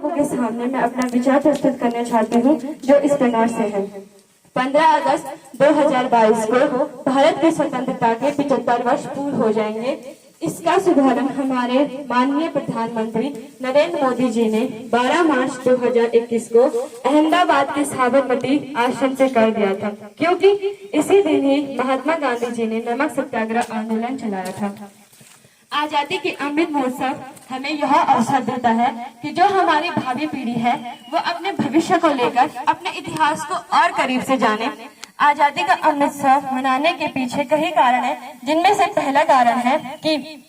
लोगों के सामने मैं अपना विचार प्रस्तुत करना चाहती हूँ जो इस प्रकार से है। 15 अगस्त 2022 को भारत की स्वतंत्रता के 75 वर्ष पूर्ण हो जाएंगे। इसका शुभारंभ हमारे माननीय प्रधानमंत्री नरेंद्र मोदी जी ने 12 मार्च 2021 को अहमदाबाद के साबरमती आश्रम से कर दिया था, क्योंकि इसी दिन ही महात्मा गांधी जी ने नमक सत्याग्रह आंदोलन चलाया था। आजादी के अमृत महोत्सव हमें यह अवसर देता है कि जो हमारी भावी पीढ़ी है वो अपने भविष्य को लेकर अपने इतिहास को और करीब से जाने। आजादी का अमृत महोत्सव मनाने के पीछे कई कारण हैं, जिनमें से पहला कारण है कि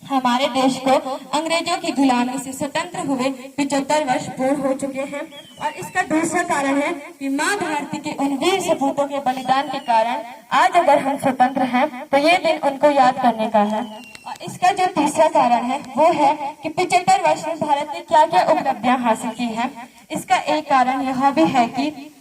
हमारे देश को अंग्रेजों की गुलामी से स्वतंत्र हुए 75 वर्ष पूर्ण हो चुके हैं। और इसका दूसरा कारण है कि माँ भारती के उन वीर सपूतों के बलिदान के कारण आज अगर हम स्वतंत्र हैं तो ये दिन उनको याद करने का है। और इसका जो तीसरा कारण है वो है कि 75 वर्ष में भारत ने क्या क्या उपलब्धियां हासिल की हैं। इसका एक कारण यह भी है कि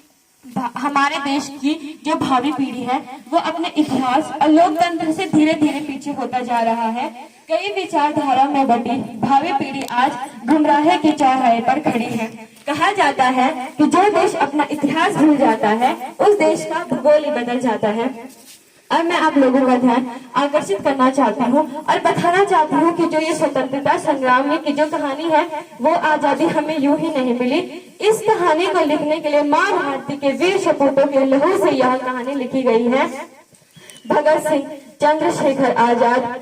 हमारे देश की जो भावी पीढ़ी है वो अपने इतिहास और लोकतंत्र से धीरे धीरे पीछे होता जा रहा है। कई विचारधारा में बटी भावी पीढ़ी आज गुमराह की चौराहे पर खड़ी है। कहा जाता है कि जो देश अपना इतिहास भूल जाता है उस देश का भूगोल ही बदल जाता है। अब मैं आप लोगों का ध्यान आकर्षित करना चाहती हूँ और बताना चाहती हूँ कि जो ये स्वतंत्रता संग्राम में की जो कहानी है वो आजादी हमें यूं ही नहीं मिली। इस कहानी को लिखने के लिए माँ भारती के वीर सपूतों के लहू से यह कहानी लिखी गई है। भगत सिंह, चंद्रशेखर आजाद,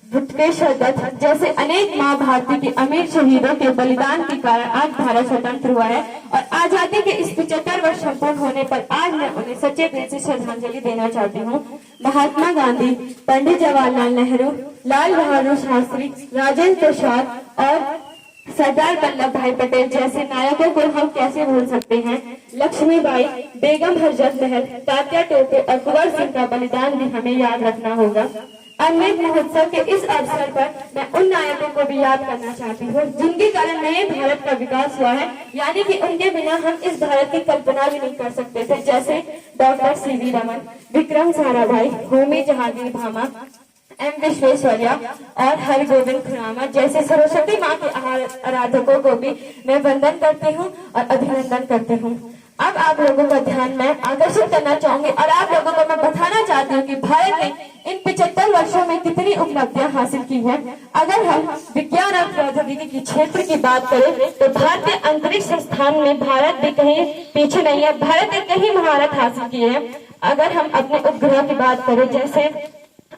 बटुकेश्वर दत्त जैसे अनेक माँ भारती के अमीर शहीदों के बलिदान के कारण आज भारत स्वतंत्र हुआ है। और आजादी के इस 75 वर्ष संपूर्ण होने पर आज मैं उन्हें सच्चे दिल से श्रद्धांजलि देना चाहती हूँ। महात्मा गांधी, पंडित जवाहरलाल नेहरू, लाल बहादुर शास्त्री, राजेंद्र प्रसाद और सरदार वल्लभ भाई पटेल जैसे नायकों को हम कैसे भूल सकते हैं। लक्ष्मीबाई, बेगम हजरत महल, तात्या टोपे और कुंवर सिंह का बलिदान भी हमें याद रखना होगा। अमृत महोत्सव के इस अवसर पर मैं उन नायकों को भी याद करना चाहती हूँ जिनके कारण नए भारत का विकास हुआ है, यानी कि उनके बिना हम इस भारत की कल्पना भी नहीं कर सकते थे। जैसे doctor CV Raman, Vikram Sarabhai, Homi Jahangir Bhama, M Visvesvaraya और हरगोविंद खुराना जैसे सरस्वती माँ के आराधकों को भी मैं वंदन करती हूँ और अभिनंदन करती हूँ। अब आप लोगों का ध्यान मैं आकर्षित करना चाहूंगी और आप लोगों को मैं बताना चाहती हूँ कि भारत ने इन 75 वर्षों में कितनी उपलब्धियां हासिल की हैं। अगर हम विज्ञान और प्रौद्योगिकी के क्षेत्र की बात करें तो भारतीय अंतरिक्ष संस्थान में भारत भी कहीं पीछे नहीं है। भारत ने कई महारत हासिल की है। अगर हम अपने उपग्रह की बात करें जैसे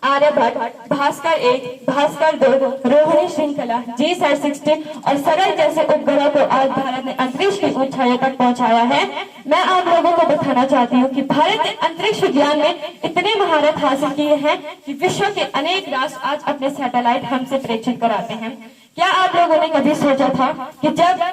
आर्यभट्ट, भास्कर 1, भास्कर 2, रोहिणी श्रृंखला, GSAT-16 और सरल जैसे उपग्रह को आज भारत ने अंतरिक्ष की ऊंचाइयों तक पहुंचाया है। मैं आप लोगों को बताना चाहती हूँ कि भारत ने अंतरिक्ष विज्ञान में इतने महारत हासिल की है कि विश्व के अनेक राष्ट्र आज अपने सैटेलाइट हमसे प्रेषित कराते हैं। क्या आप लोगों ने कभी सोचा था कि जब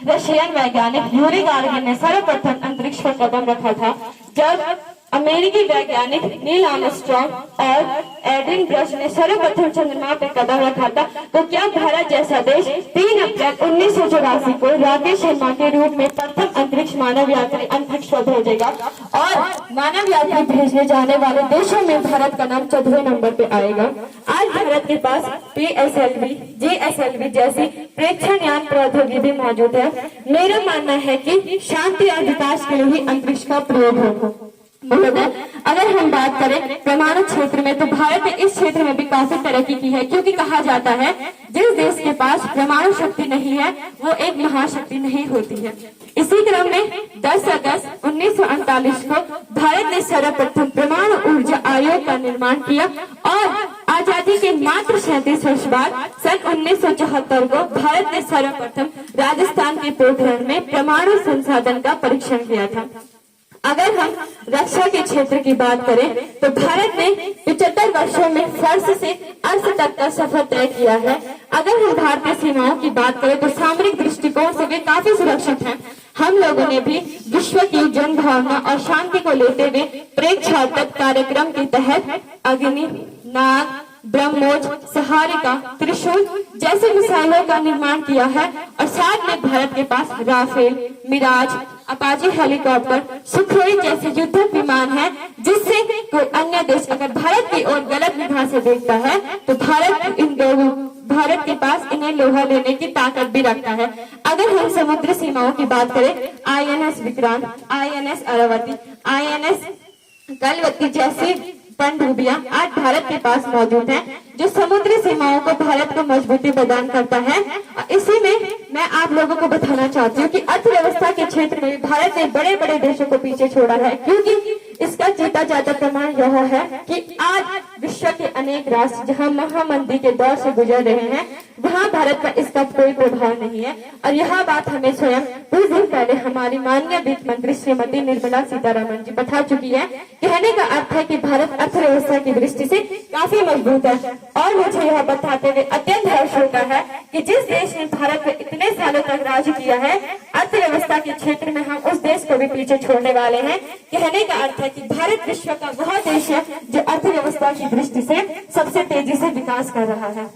रशियन वैज्ञानिक यूरी गागारिन ने सर्वप्रथम अंतरिक्ष पर कदम रखा था, जब अमेरिकी वैज्ञानिक नील आर्मस्ट्रांग और एड्रिन ब्रश ने सर्वप्रथम चंद्रमा पर कदम रखा था, तो क्या भारत जैसा देश 3 अप्रैल 1984 को राकेश शर्मा के रूप में प्रथम अंतरिक्ष मानव यात्री अंतरिक्ष पर भेजेगा और मानव यात्री भेजने जाने वाले देशों में भारत का नाम 14वें नंबर पे आएगा। आज भारत के पास PSLV, GSLV जैसी प्रेक्षण यान प्रौद्योगिकी मौजूद है। मेरा मानना है कि शांति और विकास के लिए ही अंतरिक्ष का प्रयोग हो। अगर हम बात करें परमाणु क्षेत्र में तो भारत ने इस क्षेत्र में भी काफी तरक्की की है, क्योंकि कहा जाता है जिस देश के पास परमाणु शक्ति नहीं है वो एक महाशक्ति नहीं होती है। इसी क्रम में 10 अगस्त 1948 को भारत ने सर्वप्रथम परमाणु ऊर्जा आयोग का निर्माण किया और आजादी के मात्र 37 वर्ष बाद सन 1974 को भारत ने सर्वप्रथम राजस्थान के पोखरण में परमाणु संसाधन का परीक्षण किया था। अगर हम रक्षा के क्षेत्र की बात करें तो भारत ने 75 वर्षों में फर्श से अर्श तक का सफर तय किया है। अगर हम भारतीय सीमाओं की बात करें तो सामरिक दृष्टिकोण से वे काफी सुरक्षित हैं। हम लोगों ने भी विश्व की जन भावना और शांति को लेते हुए प्रेक्षात्मक कार्यक्रम के तहत अग्नि, नाग, ब्रह्मोस, सहारिका, त्रिशूल जैसे मिसाइलों का निर्माण किया है और साथ में भारत के पास Rafale, Mirage, Apache helicopter, Sukhoi जैसे युद्धक विमान है, जिससे कोई अन्य देश अगर भारत की ओर गलत निगाह से देखता है तो भारत इन भारत के पास इन्हें लोहा लेने की ताकत भी रखता है। अगर हम समुद्री सीमाओं की बात करें, INS Vikrant, INS Irrawaddy, INS कलवती जैसी पनडुब्बियां आज भारत के पास मौजूद हैं, जो समुद्री सीमाओं को भारत को मजबूती प्रदान करता है। इसी में मैं आप लोगों को बताना चाहती हूँ कि अर्थव्यवस्था के क्षेत्र में भारत ने बड़े बड़े देशों को पीछे छोड़ा है, क्योंकि इसका जीता जाता प्रमाण यह है कि आज विश्व के अनेक राष्ट्र जहां महामंदी के दौर से गुजर रहे हैं, वहां भारत का इसका कोई प्रभाव नहीं है। और यह बात हमें स्वयं कुछ दिन पहले हमारी माननीय वित्त मंत्री श्रीमती निर्मला सीतारमण जी बता चुकी है। कहने का अर्थ है कि भारत अर्थव्यवस्था की दृष्टि से काफी मजबूत है। और मुझे यह बताते हुए अत्यंत हर्ष होता है कि जिस देश ने भारत में इतने सालों तक राज किया है, अर्थव्यवस्था के क्षेत्र में हम उस देश को भी पीछे छोड़ने वाले हैं। कहने का अर्थ है कि भारत विश्व का वह देश है जो अर्थव्यवस्था की दृष्टि से सबसे तेजी से विकास कर रहा है।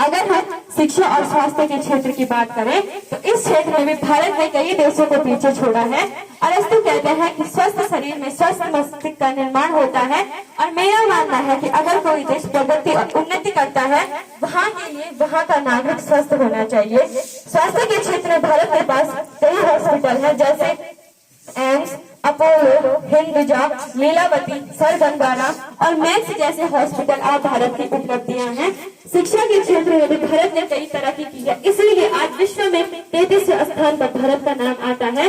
अगर हम शिक्षा और स्वास्थ्य के क्षेत्र की बात करें तो इस क्षेत्र में भी भारत ने कई देशों को पीछे छोड़ा है। अरस्तु कहते हैं कि स्वस्थ शरीर में स्वस्थ मस्तिष्क का निर्माण होता है। और मेरा मानना है कि अगर कोई देश प्रगति और उन्नति करता है, वहाँ के लिए वहाँ का नागरिक स्वस्थ होना चाहिए। स्वास्थ्य के क्षेत्र में भारत के पास कई हॉस्पिटल है, जैसे एम्स, अपोलो, हिंदुजा, लीलावती, सर गंगाराम और मैक्स जैसे हॉस्पिटल आज भारत की उपलब्धियां हैं। शिक्षा के क्षेत्र में भी भारत ने कई तरक्की की है, इसीलिए आज विश्व में 33वें स्थान पर भारत का नाम आता है।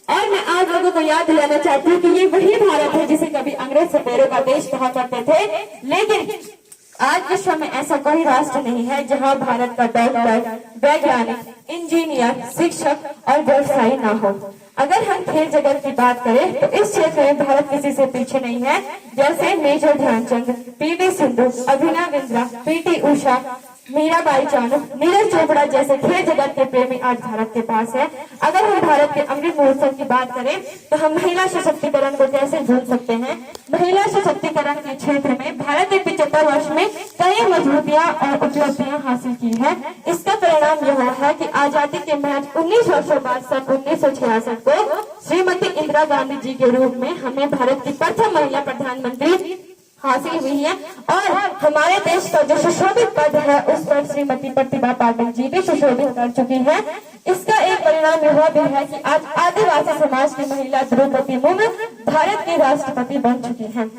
और मैं आप लोगों को याद दिलाना चाहती हूँ कि ये वही भारत है जिसे कभी अंग्रेज सपेरों का देश कहा करते थे, लेकिन आज विश्व में ऐसा कोई राष्ट्र नहीं है जहां भारत का डॉक्टर, वैज्ञानिक, इंजीनियर, शिक्षक और व्यवसायी ना हो। अगर हम खेल जगत की बात करें तो इस क्षेत्र में भारत किसी से पीछे नहीं है, जैसे major Dhyanchand, PV Sindhu, Abhinav Bindra, PT Usha, Mirabai Chanu, Neeraj Chopra जैसे खेल जगत के प्रेमी आज भारत के पास है। अगर हम भारत के अमृत महोत्सव की बात करें तो हम महिला सशक्तिकरण को कैसे भूल सकते हैं। महिला सशक्तिकरण के क्षेत्र में भारत ने 75 वर्ष में कई मजबूतियां और उपलब्धियां हासिल की है। इसका परिणाम यह है कि आजादी के महज 19 वर्षों बाद सन 1966 को श्रीमती इंदिरा गांधी जी के रूप में हमें भारत की प्रथम महिला प्रधानमंत्री हासिल हुई है। और हमारे देश का जो सुशोभित पद है उस पर श्रीमती प्रतिभा पाटिल जी भी सुशोभित कर चुकी है। इसका एक परिणाम यह भी है कि आज आदिवासी समाज की महिला द्रौपदी मुर्मू भारत की राष्ट्रपति बन चुकी हैं।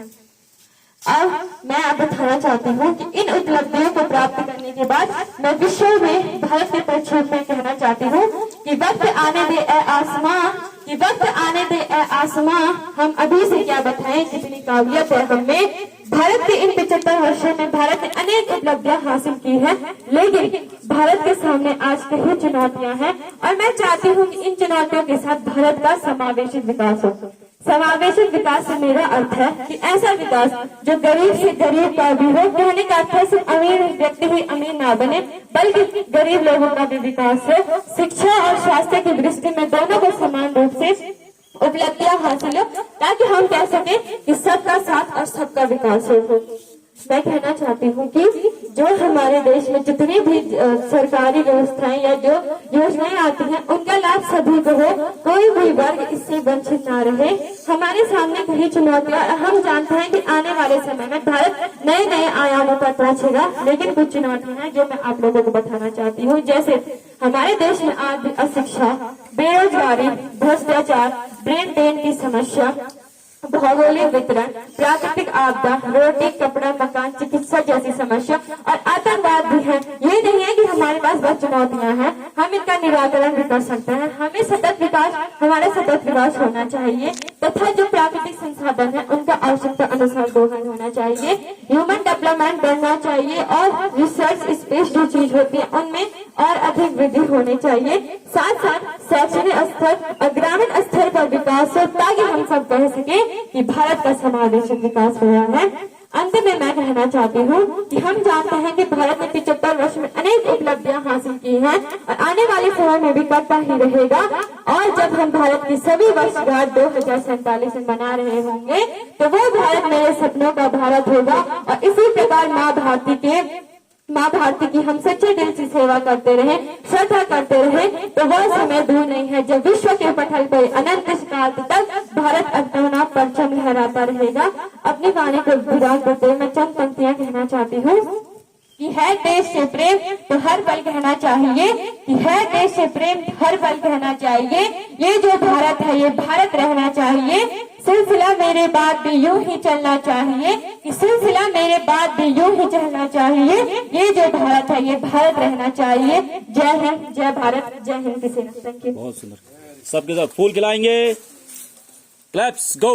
अब मैं आप बताना चाहती हूँ कि इन उपलब्धियों को प्राप्त करने के बाद मैं विश्व में भारत के परिप्रेक्ष्य में कहना चाहती हूँ कि वक्त आने दे ए आसमां, कि वक्त आने दे ए आसमां, हम अभी से क्या बताएं कितनी काबिलियत है हमें। भारत के इन 75 वर्षों में भारत ने अनेक उपलब्धियां हासिल की है, लेकिन भारत के सामने आज कई चुनौतियां हैं। और मैं चाहती हूँ कि इन चुनौतियों के साथ भारत का समावेशित विकास हो। समावेशित विकास से मेरा अर्थ है कि ऐसा विकास जो गरीब से गरीब का भी हो। कहने का अर्थ है सिर्फ अमीर व्यक्ति ही अमीर ना बने, बल्कि गरीब लोगों का भी विकास हो। शिक्षा और स्वास्थ्य की दृष्टि में दोनों को समान रूप से उपलब्धियां हासिल हो, ताकि हम कह सके कि सबका साथ और सबका विकास हो। मैं कहना चाहती हूँ कि जो हमारे देश में जितनी भी सरकारी व्यवस्थाएं या जो योजनाएं आती हैं, उनका लाभ सभी को हो, कोई भी वर्ग इससे वंचित ना रहे। हमारे सामने कई चुनौतियां, हम जानते हैं कि आने वाले समय में भारत नए नए आयामों पर पहुंचेगा, लेकिन कुछ चुनौतियां हैं जो मैं आप लोगों को बताना चाहती हूँ। जैसे हमारे देश में आज अशिक्षा, बेरोजगारी, भ्रष्टाचार, ब्रेन ड्रेन की समस्या, भौगोलिक वितरण, प्राकृतिक आपदा, रोटी, कपड़ा, मकान, चिकित्सा जैसी समस्या और आतंकवाद भी है। ये नहीं है कि हमारे पास बस चुनौतियां हैं, हम इनका निराकरण भी कर सकते हैं। हमें सतत विकास, हमारा सतत विकास होना चाहिए तथा जो प्राकृतिक संसाधन है उनका आवश्यकता अनुसार दोहन होना चाहिए। ह्यूमन डेवलपमेंट बढ़ना चाहिए और रिसर्च स्पेस जो चीज होती है उनमें और अधिक वृद्धि होनी चाहिए। साथ साथ शैक्षणिक स्तर और ग्रामीण स्तर पर विकास हो, ताकि हम सब कह सके कि भारत का समावेशित विकास हो रहा है। अंत में मैं कहना चाहती हूँ कि हम जानते हैं कि भारत ने 75 वर्ष में अनेक उपलब्धियां हासिल की हैं और आने वाले समय में भी करता ही रहेगा। और जब हम भारत की सभी वर्षगांठ 2047 में मना रहे होंगे तो वो भारत मेरे सपनों का भारत होगा। और इसी प्रकार माँ भारती की हम सच्चे दिल से सेवा करते रहे, श्रद्धा करते रहे, तो वह समय दूर नहीं है जब विश्व के पटल पर अनंत काल तक भारत अपना परचम लहराता रहेगा। अपनी वाणी को विराम करते हुए मैं चंद पंक्तियां कहना चाहती हूँ। कि है देश से प्रेम तो हर पल कहना चाहिए, कि है देश से प्रेम हर पल कहना चाहिए। ये जो भारत है ये भारत रहना चाहिए। सिलसिला मेरे बाद भी यूं ही चलना चाहिए, कि सिलसिला मेरे बाद भी यूं ही चलना चाहिए। ये जो भारत है ये भारत रहना चाहिए। जय हिंद, जय भारत, जय हिंद की सेना। Thank you. बहुत सुंदर। सबके साथ फूल खिलाएंगे। क्लैप्स गो।